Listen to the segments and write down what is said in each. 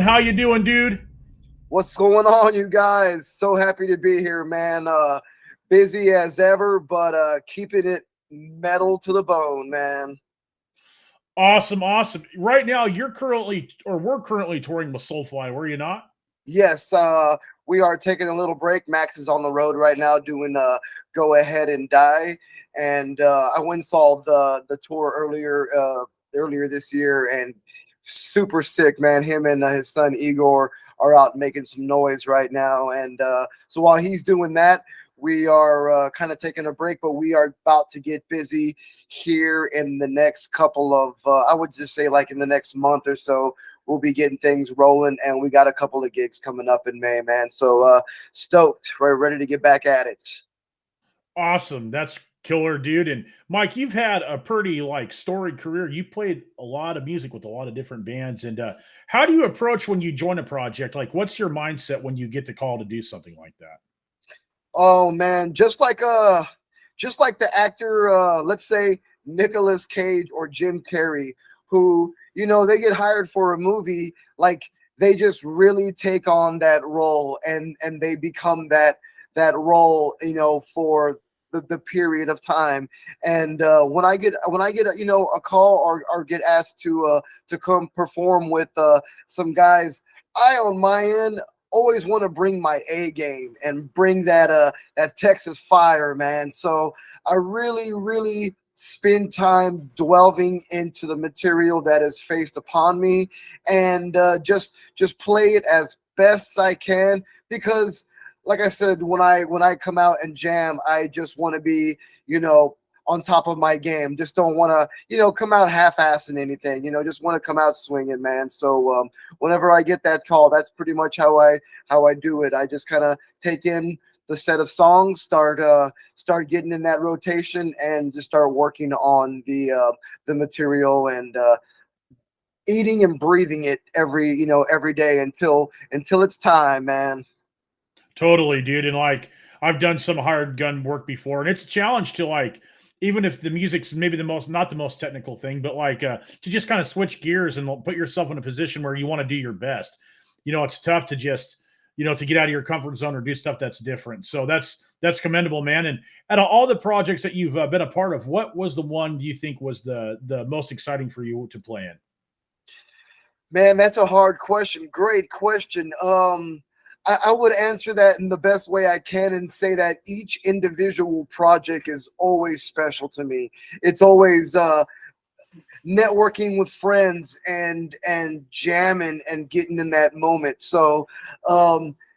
How you doing, dude? What's going on, you guys? So happy to be here, man. Busy as ever, but keeping it metal to the bone, man. Awesome, awesome. Right now, we're currently touring with Soulfly. Were you not? Yes, we are taking a little break. Max is on the road right now doing Go Ahead and Die. And I went and saw the tour earlier this year, and super sick, man. Him and his son Igor are out making some noise right now. And so while he's doing that, we are kind of taking a break, but we are about to get busy here in the next couple of, I would just say like in the next month or so. We'll be getting things rolling, and we got a couple of gigs coming up in May, man. So stoked. We're ready to get back at it. Awesome. That's killer, dude. And Mike, you've had a pretty storied career. You played a lot of music with a lot of different bands. And how do you approach when you join a project? Like, what's your mindset when you get the call to do something like that? Oh man, just like the actor, let's say Nicolas Cage or Jim Carrey, who they get hired for a movie, like they just really take on that role and they become that role, for the period of time. And when I get a call or get asked to come perform with some guys, I on my end always want to bring my A game and bring that Texas fire, man. So I really spend time delving into the material that is faced upon me, and just play it as best I can, because like I said, when I come out and jam, I just want to be, on top of my game. Just don't want to, come out half-assing anything. Just want to come out swinging, man. So whenever I get that call, that's pretty much how I do it. I just kind of take in the set of songs, start getting in that rotation, and just start working on the material, and eating and breathing it every day until it's time, man. Totally, dude. And I've done some hired gun work before, and it's a challenge to even if the music's maybe the most not the most technical thing, but to just kind of switch gears and put yourself in a position where you want to do your best. It's tough to just to get out of your comfort zone or do stuff that's different. So that's commendable, man. And out of all the projects that you've been a part of, what was the one you think was the most exciting for you to play in? Man, that's a hard question. Great question. I would answer that in the best way I can and say that each individual project is always special to me. It's always networking with friends and jamming and getting in that moment. So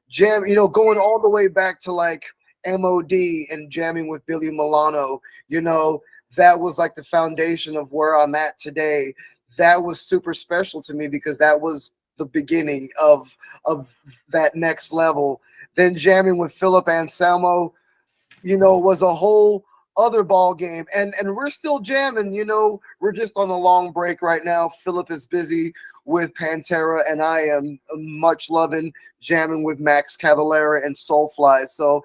jam, going all the way back to like MOD and jamming with Billy Milano, that was like the foundation of where I'm at today. That was super special to me because that was the beginning of that next level. Then jamming with Philip Anselmo, was a whole other ball game. And we're still jamming, we're just on a long break right now. Philip is busy with Pantera, and I am much loving jamming with Max Cavalera and Soulfly. So,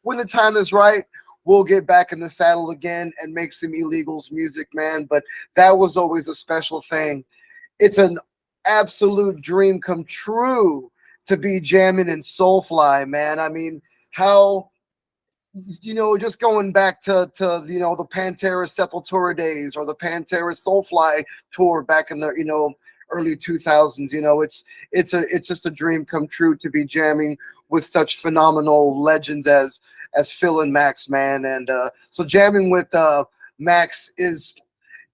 when the time is right, we'll get back in the saddle again and make some illegals music, man. But that was always a special thing. It's an absolute dream come true to be jamming in Soulfly, man. I mean, how just going back to the Pantera Sepultura days or the Pantera Soulfly tour back in the early 2000s. It's just a dream come true to be jamming with such phenomenal legends as Phil and Max, man. And so jamming with Max is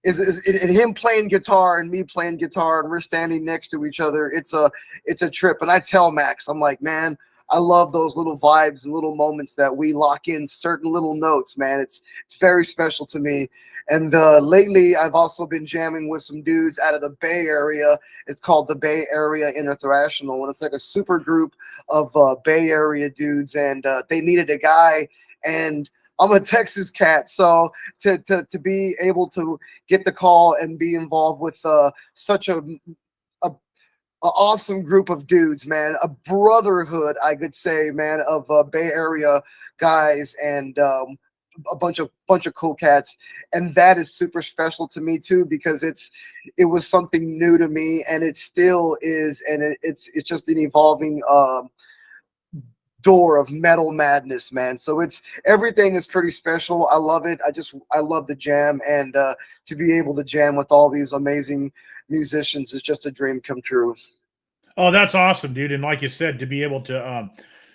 and him playing guitar and me playing guitar, and we're standing next to each other. It's a trip. And I tell Max, I'm like, man, I love those little vibes and little moments that we lock in certain little notes, man. It's very special to me. And lately, I've also been jamming with some dudes out of the Bay Area. It's called the Bay Area Intertrashional, and it's like a super group of Bay Area dudes. And they needed a guy, and I'm a Texas cat, so to be able to get the call and be involved with such a awesome group of dudes, man, a brotherhood, I could say, man, of Bay Area guys, and a bunch of cool cats, and that is super special to me too, because it was something new to me, and it still is, and it's just an evolving door of metal madness, man. So it's everything is pretty special. I love it. I love the jam, and to be able to jam with all these amazing musicians is just a dream come true. Oh, that's awesome, dude. And like you said, to be able to,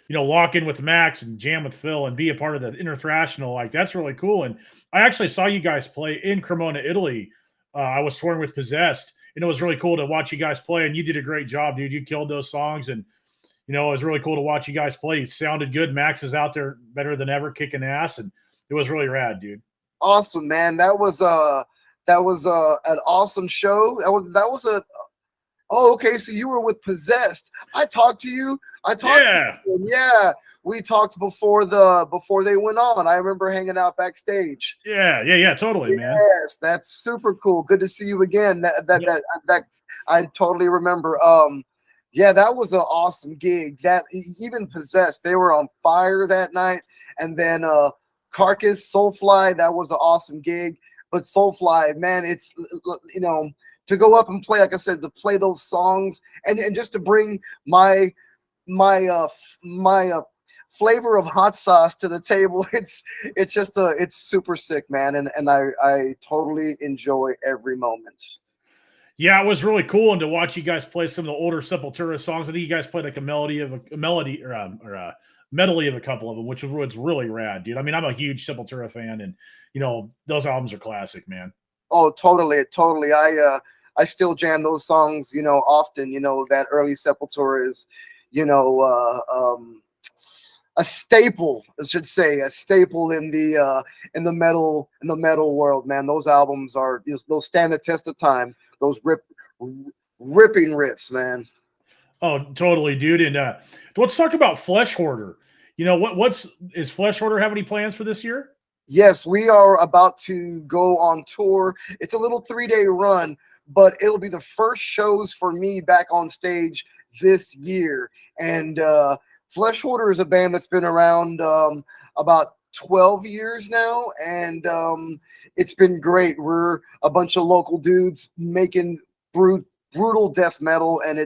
lock in with Max and jam with Phil and be a part of the Intertrashional, like that's really cool. And I actually saw you guys play in Cremona, Italy. I was touring with Possessed, and it was really cool to watch you guys play. And you did a great job, dude. You killed those songs, and it was really cool to watch you guys play. It sounded good. Max is out there better than ever, kicking ass, and it was really rad, dude. Awesome, man. That was an awesome show. That was a Oh, okay. So you were with Possessed. I talked to you. I talked to Yeah, you. Yeah. We talked before they went on. I remember hanging out backstage. yeah, totally, man. Yes, that's super cool. Good to see you again. That I totally remember. Yeah, that was an awesome gig. That even Possessed, they were on fire that night. And then Carcass, Soulfly, that was an awesome gig. But Soulfly, man, it's to go up and play, like I said, to play those songs, and just to bring my flavor of hot sauce to the table. It's super sick, man, and I totally enjoy every moment. Yeah, it was really cool, and to watch you guys play some of the older Sepultura songs. I think you guys played like a melody or a medley of a couple of them, which was really rad, dude. I mean, I'm a huge Sepultura fan, and those albums are classic, man. Oh, totally. I still jam those songs, often. That early Sepultura is, you know, a staple, I should say, a staple in the metal world, man. Those albums those stand the test of time. Those ripping riffs, man. Oh, totally, dude. And let's talk about Flesh Hoarder. What's is Flesh Hoarder have any plans for this year? Yes, we are about to go on tour. It's a little 3-day run, but it'll be the first shows for me back on stage this year. And Flesh Hoarder is a band that's been around about 12 years now, and it's been great. We're a bunch of local dudes making brutal death metal, and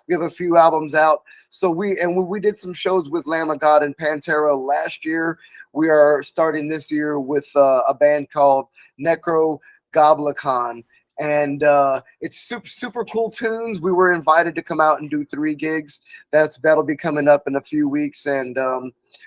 we have a few albums out. So we did some shows with Lamb of God and Pantera last year. We are starting this year with a band called Necro Goblicon, and it's super cool tunes. We were invited to come out and do 3 gigs. That'll be coming up in a few weeks, and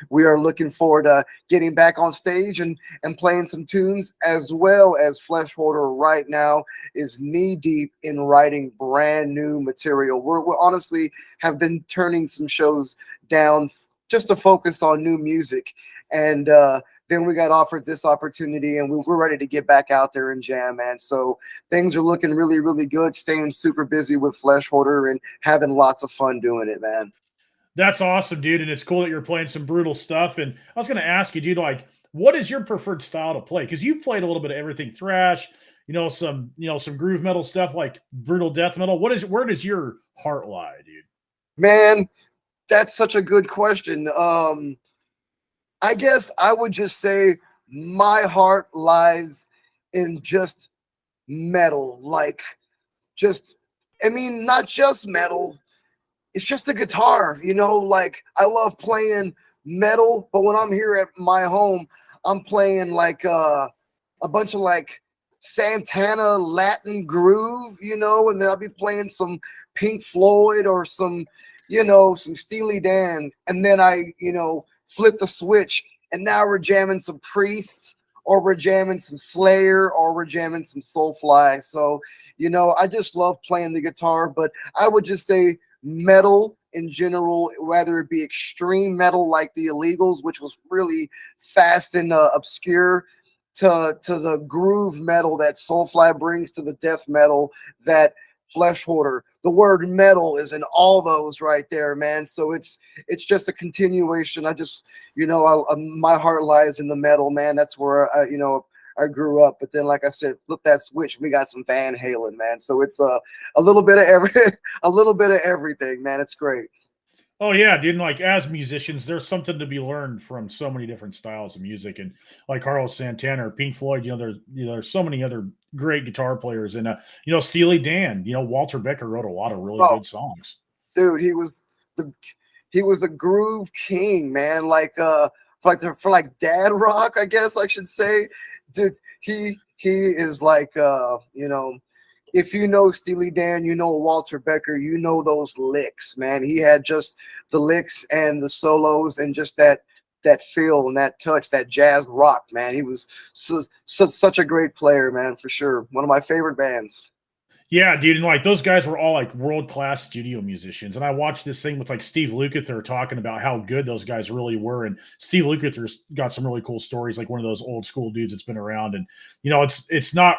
we are looking forward to getting back on stage and playing some tunes, as well as Flesh Hoarder right now is knee deep in writing brand new material. We honestly have been turning some shows down just to focus on new music, and then we got offered this opportunity, and we're ready to get back out there and jam, man. So things are looking really, really good. Staying super busy with Flesh Hoarder and having lots of fun doing it, man. That's awesome, dude. And it's cool that you're playing some brutal stuff. And I was going to ask you, dude, like, what is your preferred style to play? Because you played a little bit of everything, thrash, some groove metal stuff, like brutal death metal. Where does your heart lie, dude? Man, that's such a good question. I guess I would just say my heart lies in just metal, like just, I mean, not just metal. It's just the guitar, like I love playing metal, but when I'm here at my home, I'm playing like a bunch of like Santana Latin groove, and then I'll be playing some Pink Floyd or some Steely Dan, and then I, flip the switch, and now we're jamming some Priests, or we're jamming some Slayer, or we're jamming some Soulfly. So, I just love playing the guitar, but I would just say metal in general, whether it be extreme metal like the Illegals, which was really fast and obscure, to the groove metal that Soulfly brings, to the death metal that Flesh Hoarder. The word metal is in all those right there, man. So it's just a continuation. I just, my heart lies in the metal, man. That's where I grew up. But then, like I said, flip that switch, we got some Van Halen, man. So it's a little bit of a little bit of everything, man. It's great. Oh yeah, dude. And like as musicians, there's something to be learned from so many different styles of music, and like Carlos Santana or Pink Floyd. There's so many other great guitar players, and Steely Dan. Walter Becker wrote a lot of really Oh, good songs. dude, the he was the groove king, man. For like dad rock, I guess I should say. Dude, he is like if you know Steely Dan, you know Walter Becker, you know those licks, man. He had just the licks and the solos and just that feel and that touch, that jazz rock, man. He was such a great player, man, for sure. One of my favorite bands. Yeah, dude, and like those guys were all like world class studio musicians. And I watched this thing with like Steve Lukather talking about how good those guys really were. And Steve Lukather's got some really cool stories, like one of those old school dudes that's been around. And it's not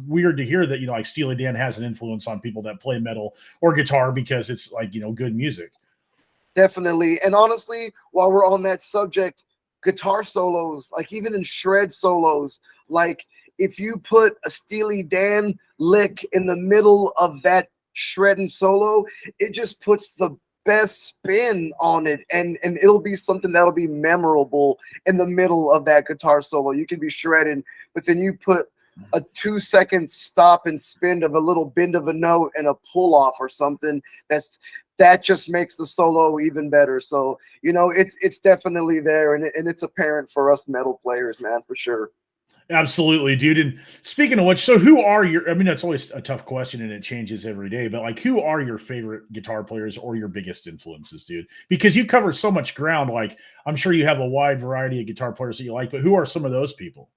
weird to hear that like Steely Dan has an influence on people that play metal or guitar because it's like good music. Definitely. And honestly, while we're on that subject, guitar solos, like even in shred solos, like if you put a Steely Dan lick in the middle of that shredding solo, it just puts the best spin on it, and it'll be something that'll be memorable in the middle of that guitar solo. You can be shredding, but then you put a 2 second stop and spin of a little bend of a note and a pull off or something that just makes the solo even better. So it's definitely there, and it's apparent for us metal players, man, for sure. Absolutely, dude. And speaking of which, so who are your, I mean, that's always a tough question and it changes every day, but like who are your favorite guitar players or your biggest influences, dude? Because you cover so much ground. Like I'm sure you have a wide variety of guitar players that you like, but who are some of those people?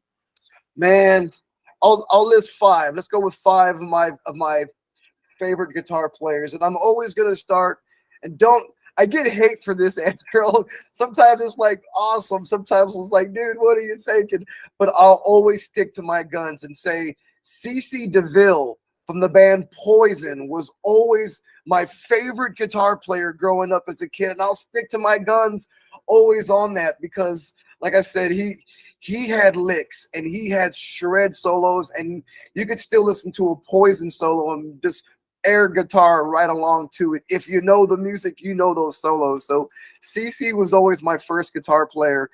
Man, I'll list five. Let's go with five of my favorite guitar players, and I'm always gonna start. And don't I get hate for this answer? Sometimes it's like awesome. Sometimes it's like, dude, what are you thinking? But I'll always stick to my guns and say CC DeVille from the band Poison was always my favorite guitar player growing up as a kid, and I'll stick to my guns always on that because, like I said, he had licks and he had shred solos, and you could still listen to a Poison solo and just air guitar right along to it. If you know the music, you know those solos. So CC was always my first guitar player,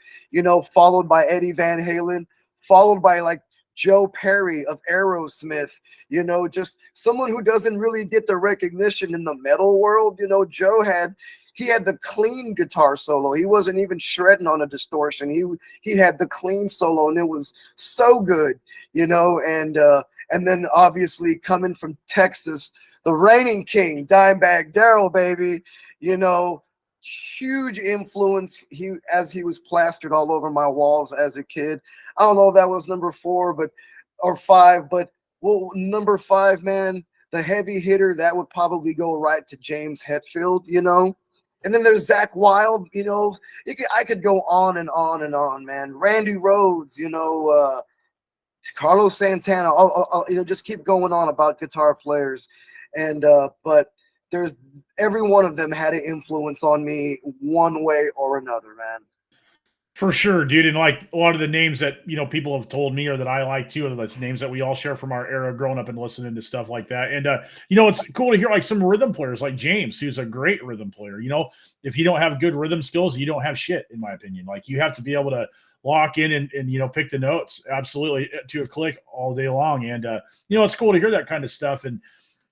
followed by Eddie Van Halen, followed by like Joe Perry of Aerosmith, just someone who doesn't really get the recognition in the metal world. He had the clean guitar solo. He wasn't even shredding on a distortion. He had the clean solo, and it was so good, and then obviously coming from Texas, the reigning king, Dimebag Darrell, baby, huge influence. He was plastered all over my walls as a kid. I don't know if that was number four, or five, but well, number five, man, the heavy hitter, that would probably go right to James Hetfield. And then there's Zakk Wylde, I could go on and on and on, man. Randy Rhoads, Carlos Santana. Just keep going on about guitar players, and but there's every one of them had an influence on me one way or another, man. For sure, dude. And like a lot of the names that people have told me or that I like too, are the names that we all share from our era growing up and listening to stuff like that. And it's cool to hear like some rhythm players like James, who's a great rhythm player. If you don't have good rhythm skills, you don't have shit, in my opinion. Like you have to be able to lock in and pick the notes absolutely to a click all day long. And it's cool to hear that kind of stuff. And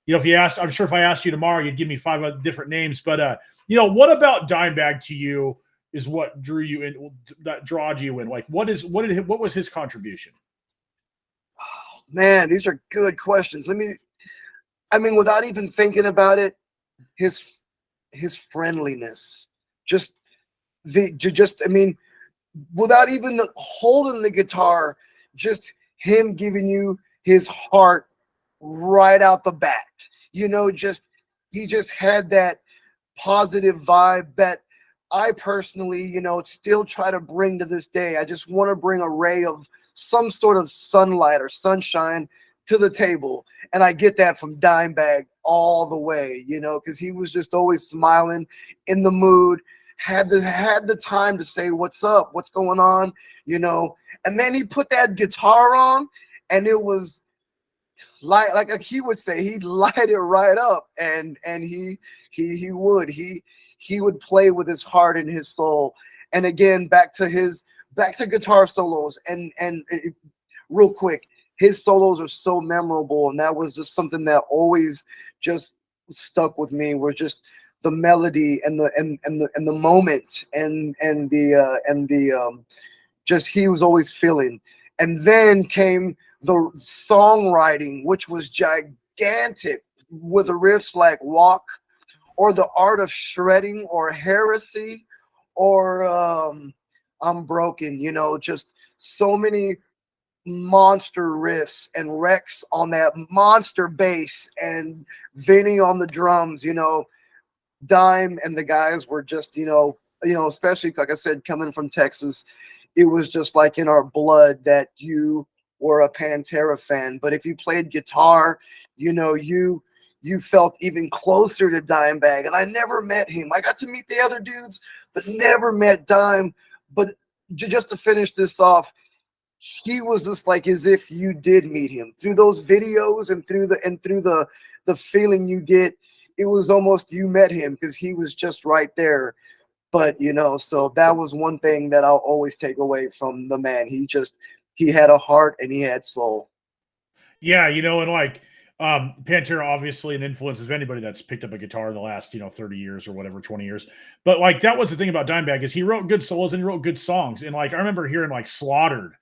if you asked, I'm sure if I asked you tomorrow, you'd give me five different names. But what about Dimebag to you is what drew you in, that drawed you in? Like, what was his contribution? Man, these are good questions. Without even thinking about it, his friendliness, without even holding the guitar, just him giving you his heart right out the bat. He just had that positive vibe that I personally, still try to bring to this day. I just want to bring a ray of some sort of sunlight or sunshine to the table. And I get that from Dimebag all the way, because he was just always smiling, in the mood, had the time to say, what's up, what's going on, and then he put that guitar on, and it was like he would say, he'd light it right up, and he would play with his heart and his soul. And again, back to guitar solos, and real quick, his solos are so memorable, and that was just something that always just stuck with me. Was just the melody and the moment and the just he was always feeling. And then came the songwriting, which was gigantic, with the riffs like Walk, or The Art of Shredding, or Heresy, or I'm Broken, just so many monster riffs, and Rex on that monster bass, and Vinny on the drums. Dime and the guys were just, especially like I said, coming from Texas, it was just like in our blood that you were a Pantera fan. But if you played guitar, you felt even closer to Dimebag. And I never met him. I got to meet the other dudes, but never met Dime. But just to finish this off, he was just like as if you did meet him through those videos, and through the feeling you get. It was almost you met him, because he was just right there. But so that was one thing that I'll always take away from the man. He had a heart and he had soul. Yeah, and like Pantera, obviously an influence of anybody that's picked up a guitar in the last 30 years or whatever, 20 years. But like that was the thing about Dimebag, is he wrote good solos and he wrote good songs. And like I remember hearing like Slaughtered,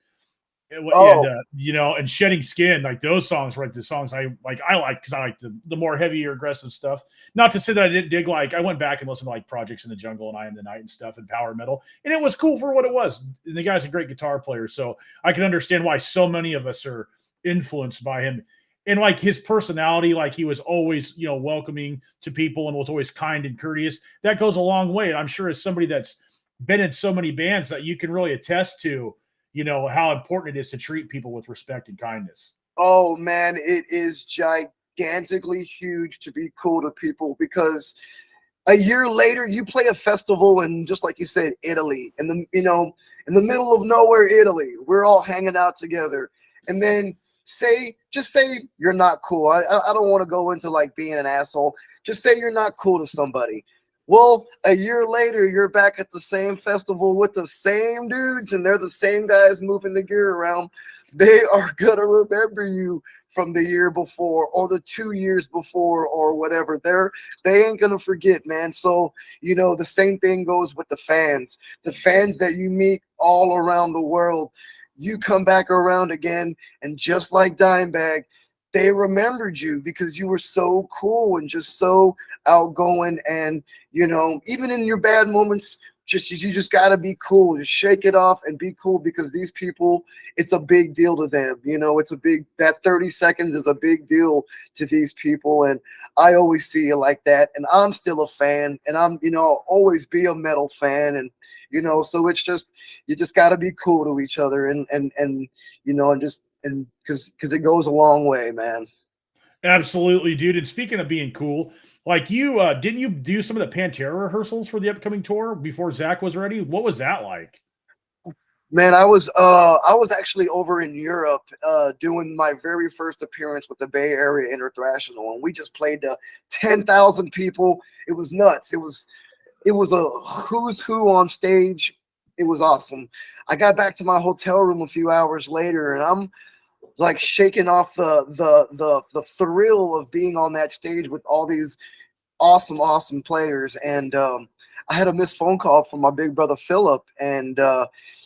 and Oh, and Shedding Skin, like those songs, right? The songs I like because I like the more heavier, aggressive stuff. Not to say that I didn't dig, like I went back and listened to like Projects in the Jungle and I Am the Night and stuff, and power metal, and it was cool for what it was. And the guy's a great guitar player, so I can understand why so many of us are influenced by him. And like his personality, like he was always welcoming to people and was always kind and courteous. That goes a long way. And I'm sure as somebody that's been in so many bands, that you can really attest to how important it is to treat people with respect and kindness. oh man, it is gigantically huge to be cool to people, because a year later you play a festival in, just like you said, Italy, in the middle of nowhere, Italy. We're all hanging out together, and then just say you're not cool. I don't want to go into like being an asshole. Just say you're not cool to somebody. Well, a year later, you're back at the same festival with the same dudes, and they're the same guys moving the gear around. They are gonna remember you from the year before, or the 2 years before, or whatever. They ain't gonna forget, man. So the same thing goes with the fans. The fans that you meet all around the world, you come back around again, and just like Dimebag, they remembered you because you were so cool and just so outgoing. And even in your bad moments, you just got to be cool. Just shake it off and be cool, because these people, it's a big deal to them. That 30 seconds is a big deal to these people. And I always see it like that. And I'm still a fan, and I'll always be a metal fan. And so it's just, you just got to be cool to each other, and because it goes a long way, man. Absolutely, dude. And speaking of being cool, like you didn't you do some of the Pantera rehearsals for the upcoming tour before Zakk was ready? What was that like? Man, I was actually over in Europe doing my very first appearance with the Bay Area Intertrashional, and we just played to 10,000 people. It was nuts. It was a who's who on stage. It was awesome. I got back to my hotel room a few hours later, and I'm like shaking off the thrill of being on that stage with all these awesome players. And I had a missed phone call from my big brother Philip, and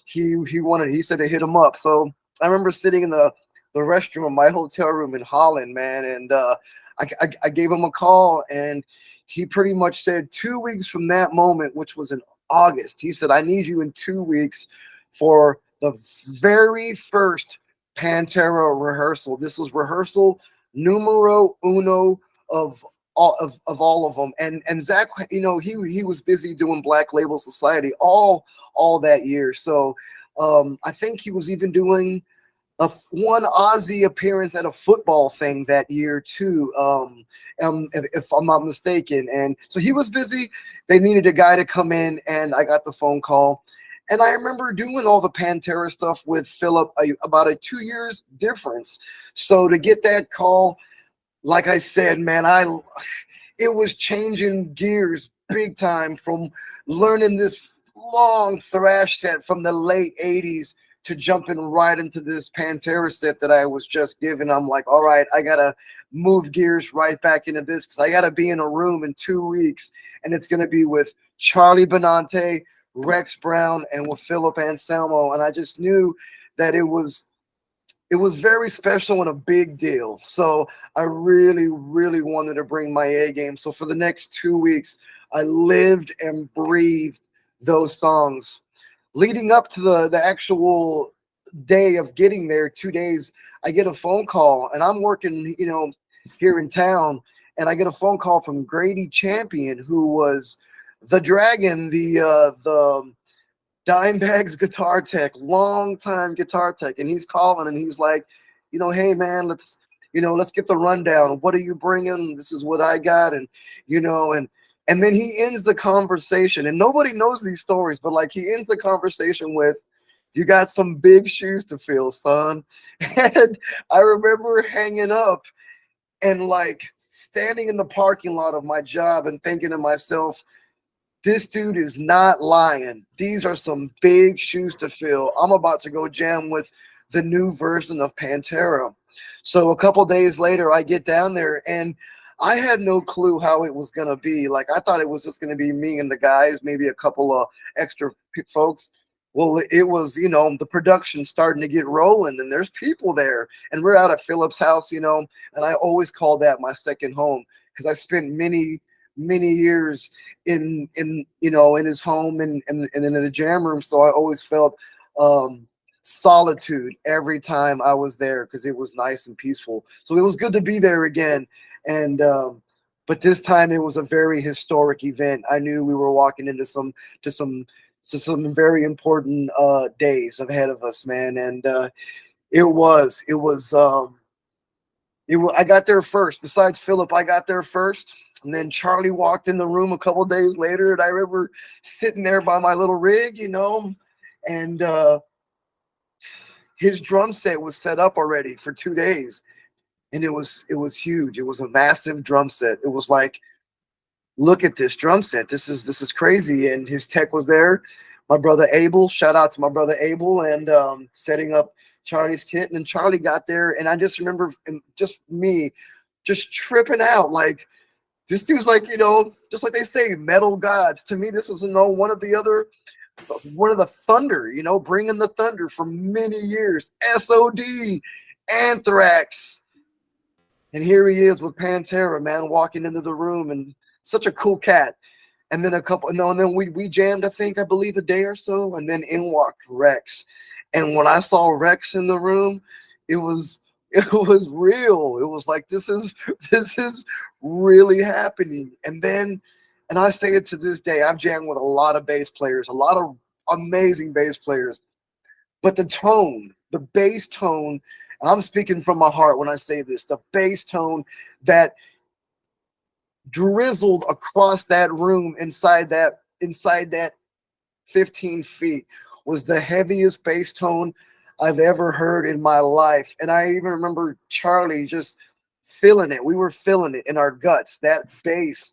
he said to hit him up. So I remember sitting in the restroom of my hotel room in Holland, man, and I gave him a call, and he pretty much said 2 weeks from that moment, which was in August, he said, I need you in 2 weeks for the very first Pantera rehearsal. This was rehearsal numero uno of all of them. And Zakk, he was busy doing Black Label Society all that year. So I think he was even doing one Aussie appearance at a football thing that year too, if I'm not mistaken. And so he was busy. They needed a guy to come in, and I got the phone call. And I remember doing all the Pantera stuff with Philip about a 2 years difference. So to get that call, like I said, man, it was changing gears big time from learning this long thrash set from the late 80s to jumping right into this Pantera set that I was just given. I'm like, all right, I got to move gears right back into this because I got to be in a room in 2 weeks, and it's going to be with Charlie Benante, Rex Brown, and with Philip Anselmo. And I just knew that it was very special and a big deal. So I really, really wanted to bring my A game. So for the next 2 weeks, I lived and breathed those songs. Leading up to the actual day of getting there, 2 days, I get a phone call, and I'm working, here in town, and I get a phone call from Grady Champion, who was the Dragon, the Dimebag's guitar tech, long time guitar tech, and he's calling and he's like, hey man, let's get the rundown. What are you bringing? This is what I got, and then he ends the conversation, and nobody knows these stories, but like he ends the conversation with, "You got some big shoes to fill, son." And I remember hanging up and like standing in the parking lot of my job and thinking to myself, this dude is not lying. These are some big shoes to fill. I'm about to go jam with the new version of Pantera. So a couple days later, I get down there, and I had no clue how it was going to be. Like, I thought it was just going to be me and the guys, maybe a couple of extra folks. Well, it was, the production starting to get rolling, and there's people there. And we're out at Philip's house, and I always call that my second home because I spent many years in his home and in the jam room. So I always felt solitude every time I was there because it was nice and peaceful. So it was good to be there again. And but this time it was a very historic event. I knew we were walking into some very important days ahead of us, man. And I got there first. Besides Philip, I got there first. And then Charlie walked in the room a couple days later. And I remember sitting there by my little rig, and his drum set was set up already for 2 days. And it was huge. It was a massive drum set. It was like, look at this drum set. This is crazy. And his tech was there. My brother Abel, shout out to my brother Abel, and setting up Charlie's kit. And then Charlie got there, and I just remember just me just tripping out. Like, this dude's like, just like they say, metal gods. To me, this was one of the thunder, bringing the thunder for many years. SOD, Anthrax. And here he is with Pantera, man, walking into the room, and such a cool cat. And then and then we jammed, I believe a day or so, and then in walked Rex. And when I saw Rex in the room, it was real. It was like, this is really happening. And I say it to this day, I've jammed with a lot of bass players, a lot of amazing bass players. But the bass tone, I'm speaking from my heart when I say this, the bass tone that drizzled across that room inside that 15 feet was the heaviest bass tone I've ever heard in my life. And I even remember Charlie just feeling it. We were feeling it in our guts. That bass,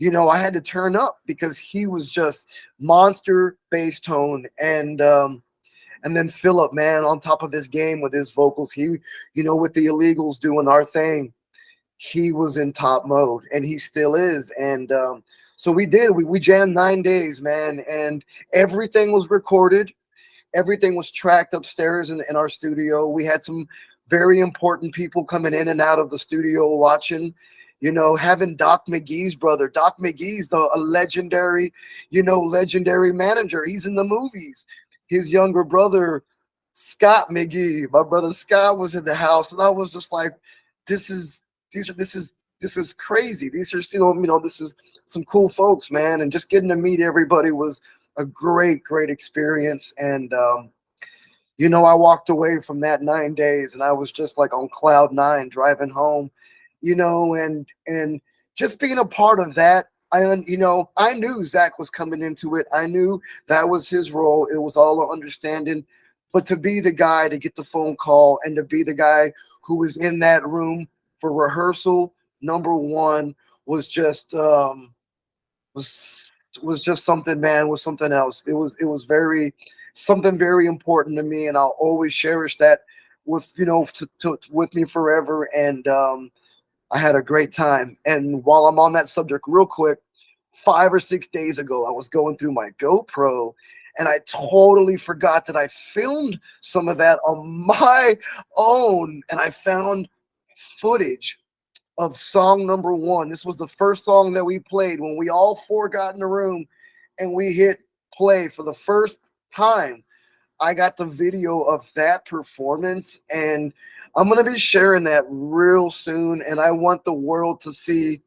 I had to turn up because he was just monster bass tone. And then Philip, man, on top of his game with his vocals, he, with the Illegals doing our thing, he was in top mode, and he still is. And so we jammed 9 days, man, and everything was recorded. Everything was tracked upstairs in our studio. We had some very important people coming in and out of the studio watching, having Doc McGee's brother. Doc McGee's a legendary, legendary manager. He's in the movies. His younger brother, Scott McGee, my brother Scott, was in the house, and I was just like, this is crazy. These are, this is some cool folks, man. And just getting to meet everybody was a great experience. And I walked away from that 9 days, and I was just like on cloud 9 driving home, and just being a part of that I knew Zakk was coming into it. I knew that was his role. It was all an understanding. But to be the guy to get the phone call and to be the guy who was in that room for rehearsal number one was just was was just something, man, was something else. It was very something very important to me, and I'll always cherish that with with me forever. And I had a great time. And while I'm on that subject, real quick, 5 or 6 days ago, I was going through my GoPro and I totally forgot that I filmed some of that on my own. And I found footage of song number one. This was the first song that we played when we all four got in the room and we hit play for the first time. I got the video of that performance, and I'm going to be sharing that real soon. And I want the world to see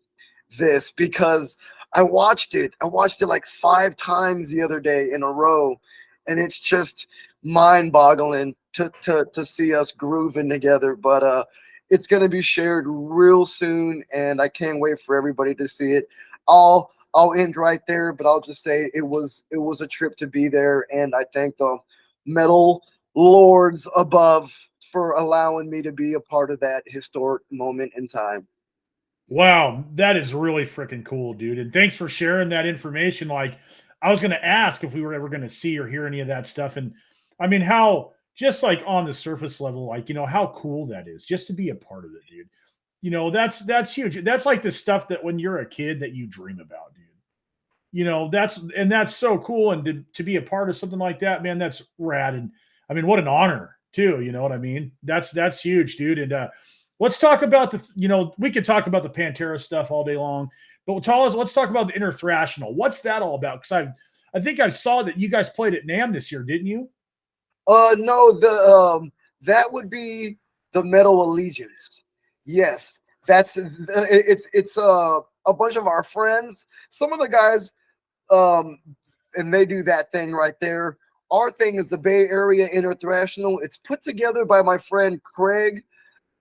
this because I watched it. I watched it like 5 times the other day in a row, and it's just mind-boggling to see us grooving together. But it's going to be shared real soon, and I can't wait for everybody to see it. I'll end right there, but I'll just say it was a trip to be there, and I thank the metal lords above for allowing me to be a part of that historic moment in time. Wow, that is really freaking cool, dude. And thanks for sharing that information. Like, I was going to ask if we were ever going to see or hear any of that stuff. And I mean, how, just like on the surface level, like, how cool that is just to be a part of it, dude. That's huge. That's like the stuff that when you're a kid that you dream about, dude. That's so cool. And to be a part of something like that, man, that's rad. And I mean, what an honor too. You know what I mean? That's huge, dude. And let's talk about we could talk about the Pantera stuff all day long, but let's talk about the Intertrashional. What's that all about? Because I think I saw that you guys played at NAMM this year, didn't you? No, that would be the Metal Allegiance. Yes, it's a bunch of our friends. Some of the guys, and they do that thing right there. Our thing is the Bay Area Intertrashional. It's put together by my friend Craig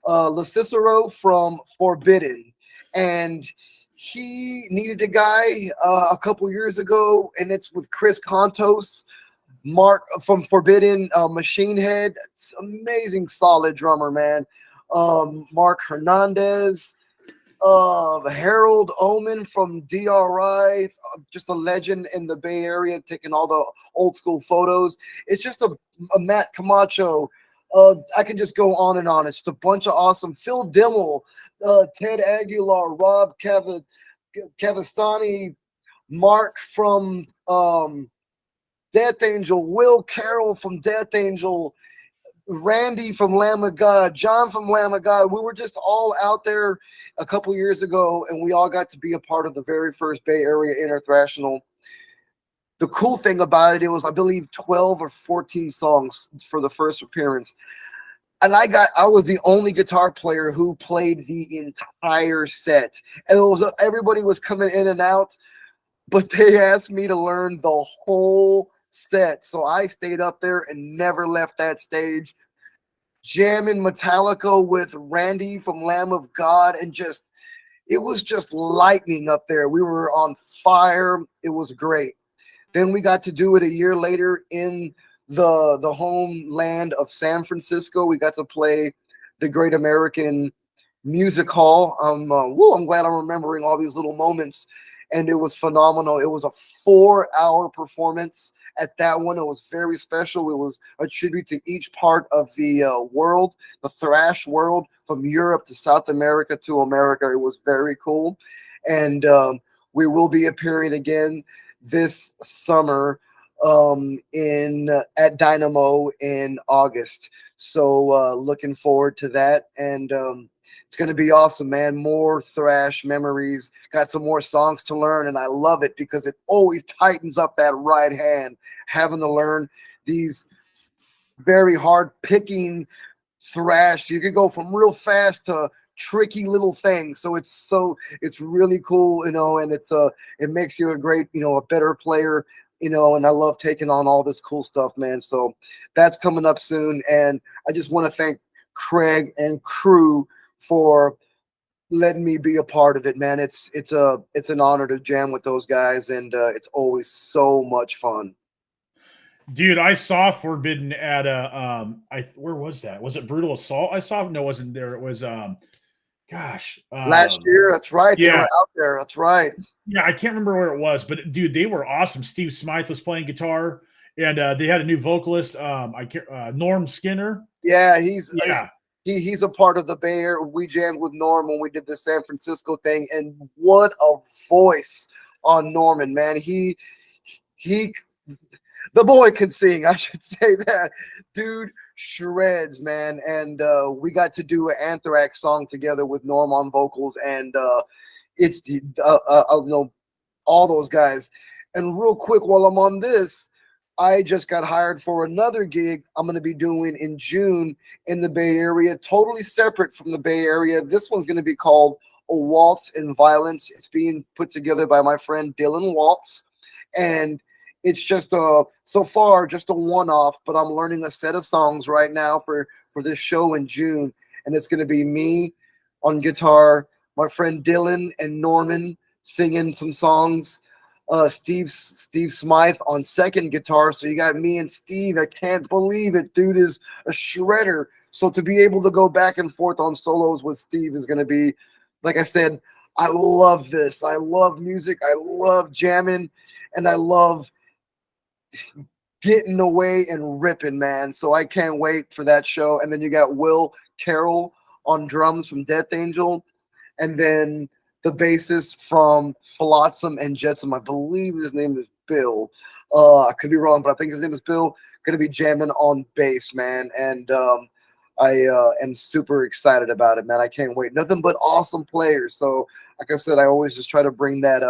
LaCicero from Forbidden, and he needed a guy a couple years ago, and it's with Chris Contos, Mark from Forbidden, Machine Head. It's amazing, solid drummer, man. Mark Hernandez, Harold Oman from DRI, just a legend in the Bay Area, taking all the old school photos. It's just a Matt Camacho. I can just go on and on. It's just a bunch of awesome. Phil Dimmel, Ted Aguilar, Rob Cavastani, Mark from Death Angel, Will Carroll from Death Angel, Randy from Lamb of God, John from Lamb of God. We were just all out there a couple years ago, and we all got to be a part of the very first Bay Area Intertrashional. The cool thing about it was, I believe, 12 or 14 songs for the first appearance. And I was the only guitar player who played the entire set. And everybody was coming in and out, but they asked me to learn the whole set. So I stayed up there and never left that stage, jamming Metallica with Randy from Lamb of God, and it was just lightning up there. We were on fire. It was great. Then we got to do it a year later in the homeland of San Francisco. We got to play the Great American Music Hall. I'm glad I'm remembering all these little moments, and it was phenomenal. It was a 4-hour performance. At that one, it was very special. It was a tribute to each part of the world, the thrash world, from Europe to South America to America. It was very cool, and we will be appearing again this summer at Dynamo in August. So looking forward to that, and it's going to be awesome, man. More thrash memories. Got some more songs to learn, and I love it because it always tightens up that right hand, having to learn these very hard picking thrash. You could go from real fast to tricky little things. So it's really cool, and it makes you a great, a better player, and I love taking on all this cool stuff, man. So that's coming up soon. And I just want to thank Craig and crew for, letting me be a part of it, man. It's an honor to jam with those guys, and it's always so much fun. Dude, I saw Forbidden at a I where was that? Was it Brutal Assault? I saw no, it wasn't there. It was gosh, Last year, that's right. They yeah, were out there. That's right. yeah, I can't remember where it was, but dude, they were awesome. Steve Smythe was playing guitar, and they had a new vocalist, I can't, Norm Skinner. Yeah, Yeah, he's a part of the Bay Area. We jammed with Norm when we did the San Francisco thing, and what a voice on Norman, man. He the boy can sing, I should say that. Dude shreds, man. And we got to do an Anthrax song together with Norm on vocals, and it's you know, all those guys. And real quick, while I'm on this, I just got hired for another gig I'm going to be doing in June in the Bay Area, totally separate from the Bay Area. This one's going to be called A Waltz in Violence. It's being put together by my friend Dylan Waltz, and it's just so far just a one-off, but I'm learning a set of songs right now for this show in June, and it's going to be me on guitar, my friend Dylan and Norman singing some songs, Steve Smythe on second guitar. So you got me and Steve. I can't believe it. Dude is a shredder. So to be able to go back and forth on solos with Steve is going to be, like I said, I love this. I love music. I love jamming, and I love getting away and ripping, man. So I can't wait for that show. And then you got Will Carroll on drums from Death Angel, and then the bassist from Flotsam and Jetsam. I believe his name is Bill. I could be wrong, but I think his name is Bill. Going to be jamming on bass, man. And I am super excited about it, man. I can't wait. Nothing but awesome players. So, like I said, I always just try to bring that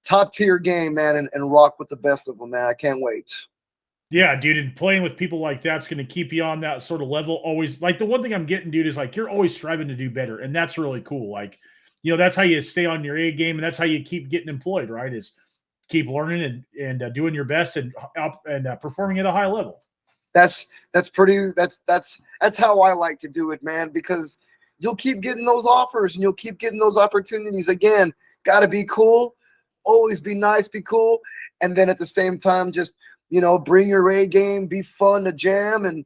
top tier game, man, and rock with the best of them, man. I can't wait. yeah, dude, and playing with people like that's going to keep you on that sort of level. Always, like the one thing I'm getting, dude, is like you're always striving to do better, and that's really cool. Like, that's how you stay on your A game, and that's how you keep getting employed, right? Is keep learning and doing your best and performing at a high level. That's pretty. That's how I like to do it, man. Because you'll keep getting those offers and you'll keep getting those opportunities. Again, got to be cool. Always be nice, be cool, and then at the same time, just bring your A game, be fun to jam, and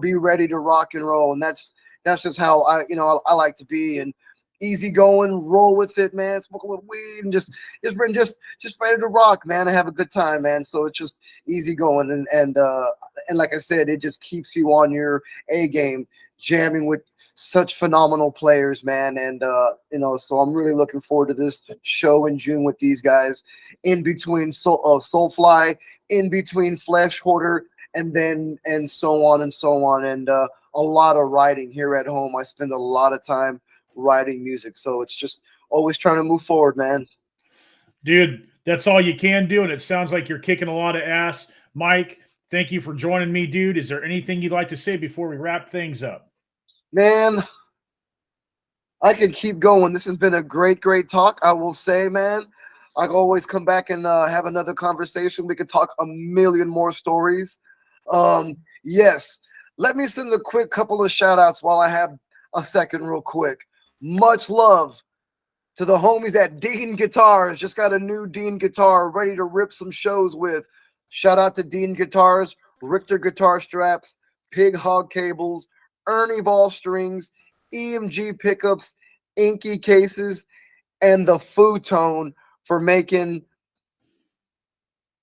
be ready to rock and roll. And that's just how I like to be. And easy going, roll with it, man. Smoke a little weed and just ready to rock, man, and have a good time, man. So it's just easy going, and like I said, it just keeps you on your A game, jamming with such phenomenal players, man. And so I'm really looking forward to this show in June with these guys, in between Soulfly, in between Flesh Hoarder, and so on and so on, and a lot of writing here at home. I spend a lot of time writing music, so it's just always trying to move forward, man. Dude, that's all you can do, and it sounds like you're kicking a lot of ass. Mike, thank you for joining me, dude. Is there anything you'd like to say before we wrap things up? Man, I could keep going. This has been a great talk, I will say, man. I can always come back and have another conversation. We could talk a million more stories. Yes, let me send a quick couple of shout outs while I have a second real quick. Much love to the homies at Dean Guitars. Just got a new Dean guitar ready to rip some shows with. Shout out to Dean Guitars, Richter guitar straps, Pig Hog cables, Ernie ball strings, EMG pickups, Inky cases, and the Futone for making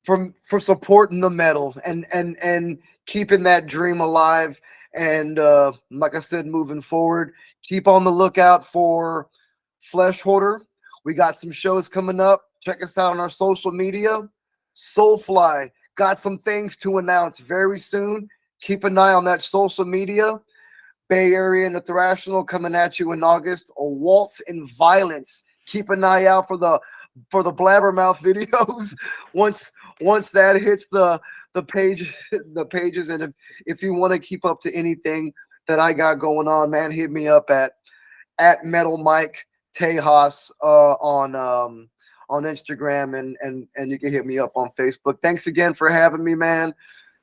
for supporting the metal and keeping that dream alive. And like I said, moving forward, keep on the lookout for Flesh Hoarder. We got some shows coming up. Check us out on our social media. Soulfly got some things to announce very soon. Keep an eye on that social media. Bay Area Intertrashional coming at you in August. A Waltz in Violence. Keep an eye out for the blabbermouth videos once that hits the pages. And if you want to keep up to anything that I got going on, man, hit me up at Metal Mike Tejas on Instagram, and you can hit me up on Facebook. Thanks again for having me, man.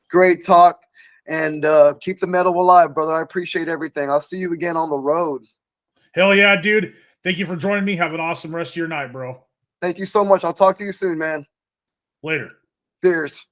Great talk, and keep the metal alive, brother. I appreciate everything. I'll see you again on the road. Hell yeah, dude. Thank you for joining me. Have an awesome rest of your night, bro. Thank you so much. I'll talk to you soon, man. Later. Cheers.